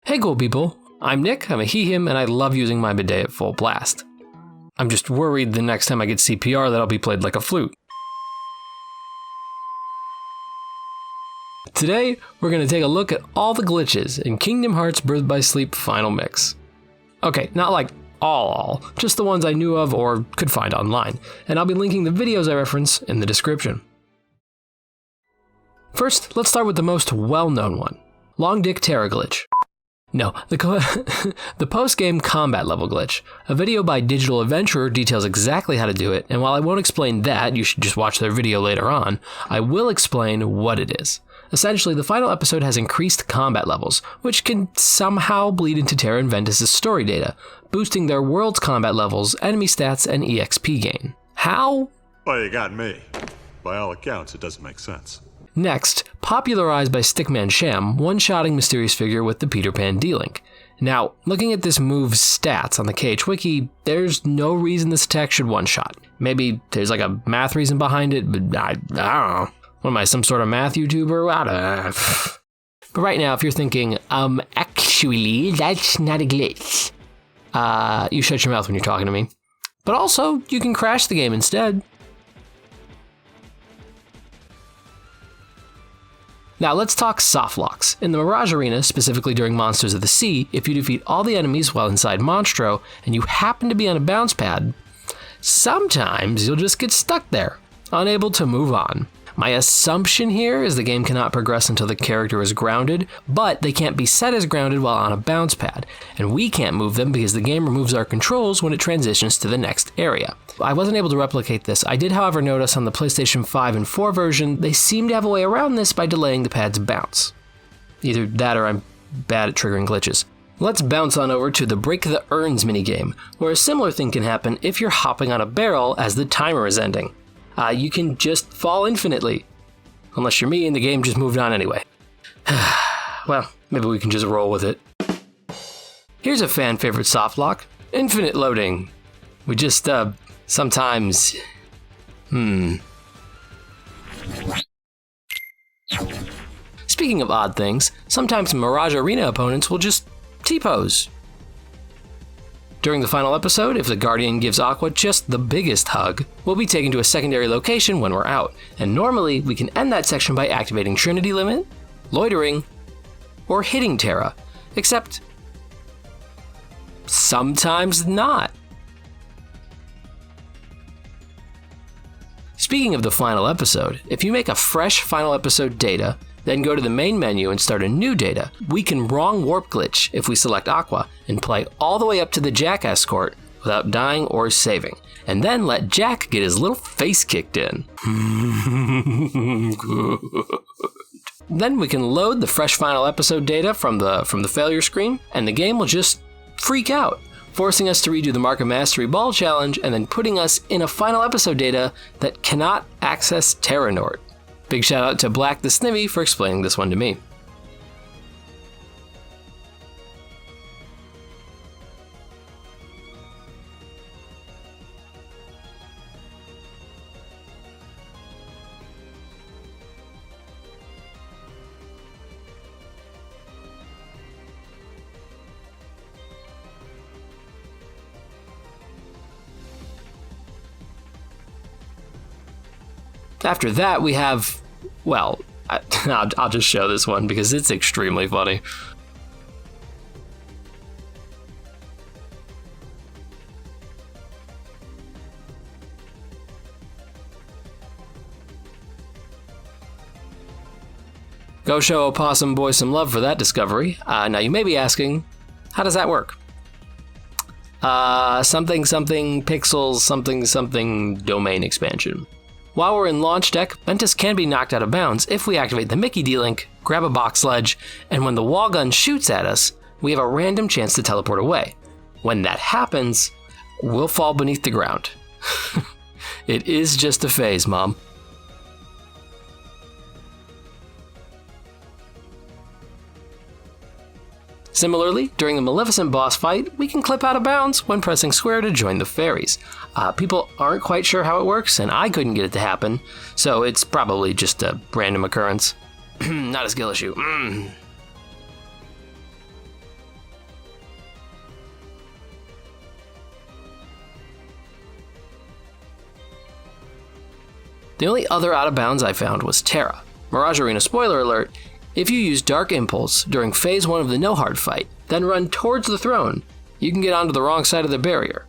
Hey cool people, I'm Nick, I'm a he/him, and I love using my bidet at full blast. I'm just worried the next time I get CPR that I'll be played like a flute. Today, we're going to take a look at all the glitches in Kingdom Hearts Birth by Sleep Final Mix. Okay, not like all, just the ones I knew of or could find online, and I'll be linking the videos I reference in the description. First, let's start with the most well-known one, Long Dick Terra glitch. No, the post-game combat level glitch. A video by Digital Adventurer details exactly how to do it, and while I won't explain that, you should just watch their video later on, I will explain what it is. Essentially, the final episode has increased combat levels, which can somehow bleed into Terra and Ventus' story data, boosting their world's combat levels, enemy stats, and EXP gain. How? Well, you got me. By all accounts, it doesn't make sense. Next, popularized by Stickman Sham, one-shotting Mysterious Figure with the Peter Pan D-Link. Now, looking at this move's stats on the KH Wiki, there's no reason this attack should one-shot. Maybe there's like a math reason behind it, but I don't know. What am I, some sort of math YouTuber? I don't know. But right now, if you're thinking, actually, that's not a glitch. You shut your mouth when you're talking to me. But also, you can crash the game instead. Now let's talk soft locks. In the Mirage Arena, specifically during Monsters of the Sea, if you defeat all the enemies while inside Monstro, and you happen to be on a bounce pad, sometimes you'll just get stuck there, unable to move on. My assumption here is the game cannot progress until the character is grounded, but they can't be set as grounded while on a bounce pad, and we can't move them because the game removes our controls when it transitions to the next area. I wasn't able to replicate this. I did, however, notice on the PlayStation 5 and 4 version, they seem to have a way around this by delaying the pad's bounce. Either that or I'm bad at triggering glitches. Let's bounce on over to the Break the Urns minigame, where a similar thing can happen if you're hopping on a barrel as the timer is ending. You can just fall infinitely. Unless you're me and the game just moved on anyway. Well, maybe we can just roll with it. Here's a fan favorite soft lock, infinite loading. We just, sometimes... Speaking of odd things, sometimes Mirage Arena opponents will just T-pose. During the final episode, if the Guardian gives Aqua just the biggest hug, we'll be taken to a secondary location when we're out, and normally we can end that section by activating Trinity Limit, loitering, or hitting Terra, except sometimes not. Speaking of the final episode, if you make a fresh final episode data, then go to the main menu and start a new data, we can wrong warp glitch if we select Aqua and play all the way up to the Jack escort without dying or saving, and then let Jack get his little face kicked in. Good. Then we can load the fresh final episode data from the failure screen, and the game will just freak out, forcing us to redo the Mark of Mastery Ball challenge and then putting us in a final episode data that cannot access Terra Nord. Big shout out to Black the Snivy for explaining this one to me. After that, we have, well, I'll just show this one because it's extremely funny. Go show Opossum Boy some love for that discovery. Now you may be asking, how does that work? Something pixels something domain expansion. While we're in launch deck, Ventus can be knocked out of bounds if we activate the Mickey D-Link, grab a box ledge, and when the wall gun shoots at us, we have a random chance to teleport away. When that happens, we'll fall beneath the ground. It is just a phase, Mom. Similarly, during the Maleficent boss fight, we can clip out of bounds when pressing square to join the fairies. People aren't quite sure how it works, and I couldn't get it to happen, so it's probably just a random occurrence. Not a skill issue. The only other out of bounds I found was Terra. Mirage Arena spoiler alert, if you use Dark Impulse during Phase 1 of the No Hard fight, then run towards the throne, you can get onto the wrong side of the barrier.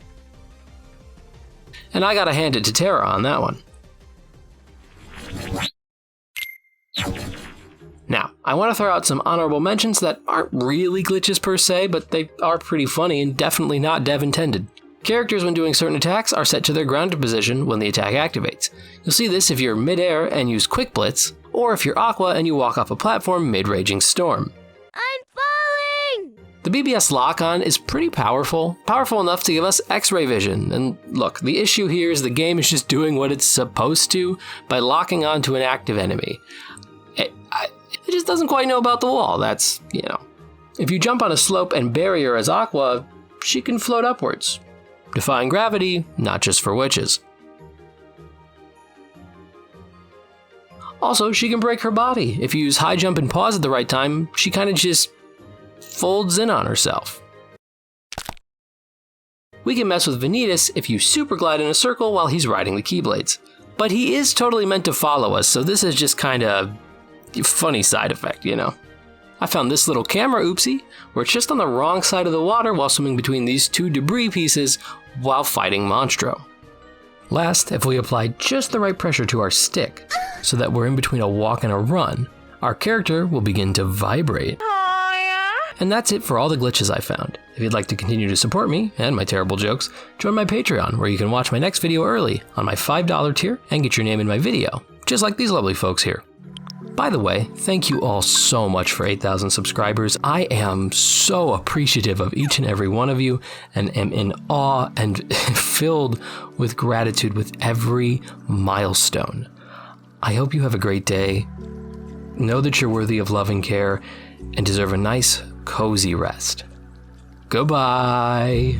And I gotta hand it to Terra on that one. Now, I want to throw out some honorable mentions that aren't really glitches per se, but they are pretty funny and definitely not dev intended. Characters when doing certain attacks are set to their grounded position when the attack activates. You'll see this if you're mid-air and use Quick Blitz, or if you're Aqua and you walk off a platform mid-Raging Storm. I'm falling! The BBS lock-on is pretty powerful enough to give us X-ray vision, and look, the issue here is the game is just doing what it's supposed to by locking onto an active enemy. It just doesn't quite know about the wall, that's, you know. If you jump on a slope and barrier as Aqua, she can float upwards. Defying gravity, not just for witches. Also, she can break her body. If you use high jump and pause at the right time, she kind of just folds in on herself. We can mess with Vanitas if you super glide in a circle while he's riding the Keyblades. But he is totally meant to follow us, so this is just kind of funny side effect, you know. I found this little camera oopsie, where it's just on the wrong side of the water while swimming between these two debris pieces while fighting Monstro. Last, if we apply just the right pressure to our stick, so that we're in between a walk and a run, our character will begin to vibrate. And that's it for all the glitches I found. If you'd like to continue to support me and my terrible jokes, join my Patreon, where you can watch my next video early on my $5 tier and get your name in my video, just like these lovely folks here. By the way, thank you all so much for 8,000 subscribers. I am so appreciative of each and every one of you and am in awe and filled with gratitude with every milestone. I hope you have a great day. Know that you're worthy of love and care and deserve a nice, cozy rest. Goodbye.